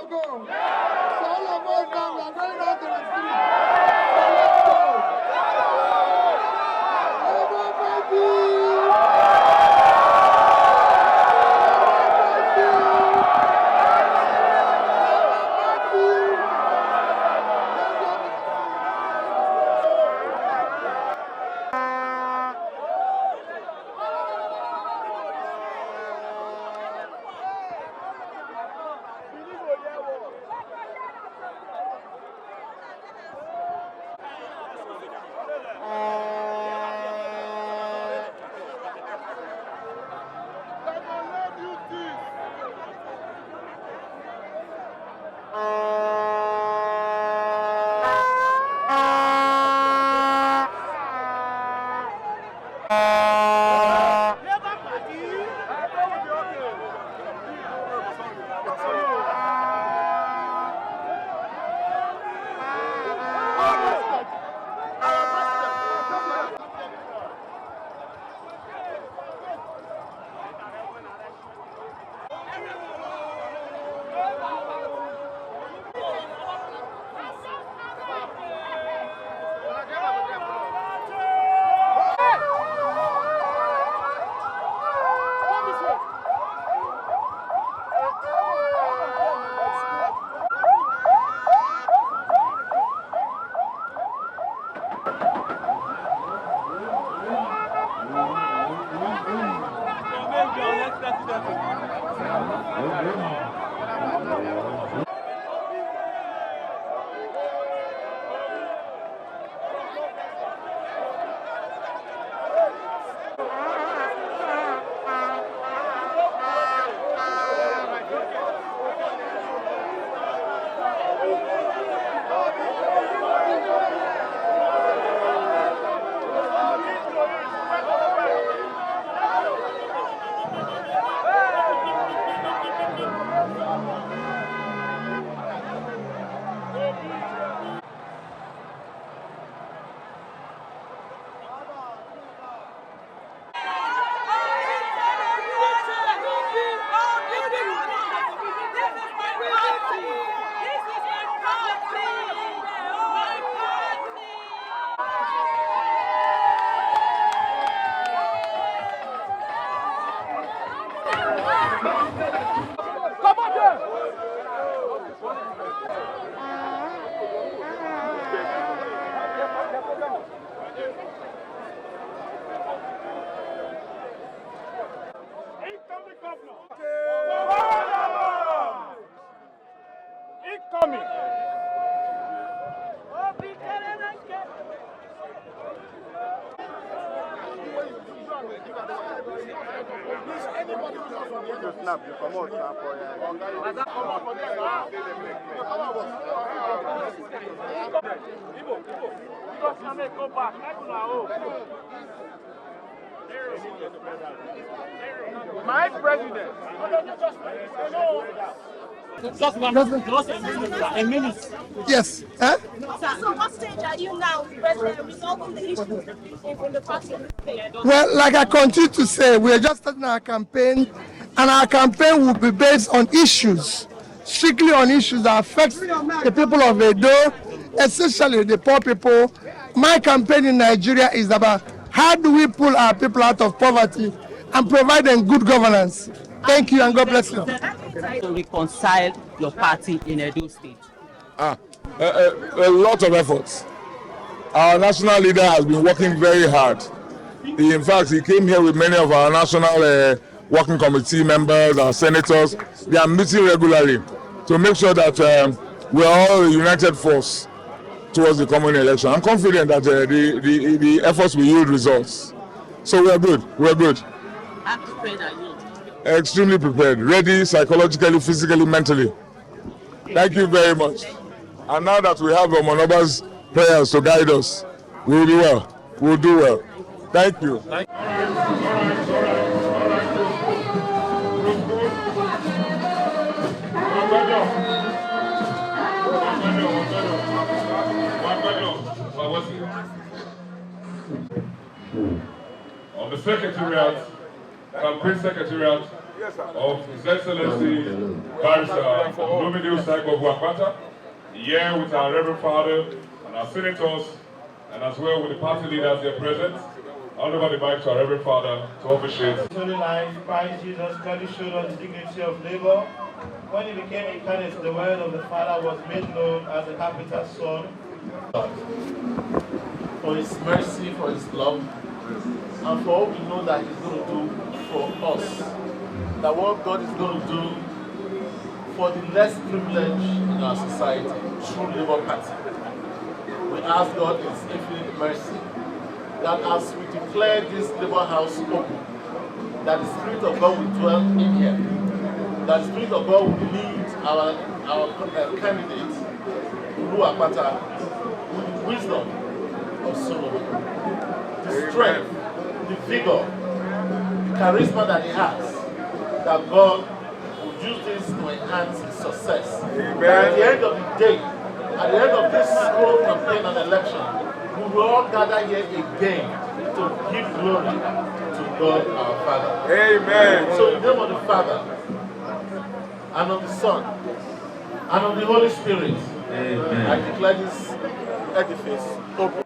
go. So all of us now, we are going out to the street. So let's go. My president. Just a minute. Yes. Huh? So what stage are you now, President, resolving the issue in the party? Well, like I continue to say, we are just starting our campaign, and our campaign will be based on issues, strictly on issues that affect the people of Edo, especially the poor people. My campaign in Nigeria is about how do we pull our people out of poverty and provide them good governance. Thank you and God bless you. To reconcile your party in Edo State? A lot of efforts. Our national leader has been working very hard. In fact, he came here with many of our national working committee members, our senators. They are meeting regularly to make sure that we are all a united force towards the coming election. I'm confident that the efforts will yield results. So we are good. We are good. How prepared are you? Extremely prepared, ready psychologically, physically, mentally. Thank you very much. And now that we have Omo N'Oba's prayers to guide us, we will do well. We will do well. Thank you. On the Secretariat, Campaign Secretariat, of His Excellency Barrister Olumide Akpata, here with our Reverend Father and our senators, and as well with the party leaders here present. I'll over the mic to our Reverend Father to officiate. Holy life, Christ Jesus clearly showed us the dignity of labor. When He became incarnate, the word of the Father was made known as the Carpenter's Son. For His mercy, for His love, and for all we know that He's going to do for us. That what God is going to do for the less privileged in our society through Labour Party. We ask God in His infinite mercy that as we declare this Labour House open, that the Spirit of God will dwell in here, that the Spirit of God will lead our candidate, Olumide Akpata, with the wisdom of Solomon, the strength, the vigor, the charisma that he has, that God will use this to enhance his success. Amen. At the end of the day, at the end of this whole campaign and election, we will all gather here again to give glory to God our Father. Amen. So in the name of the Father, and of the Son, and of the Holy Spirit, amen, I declare this edifice open.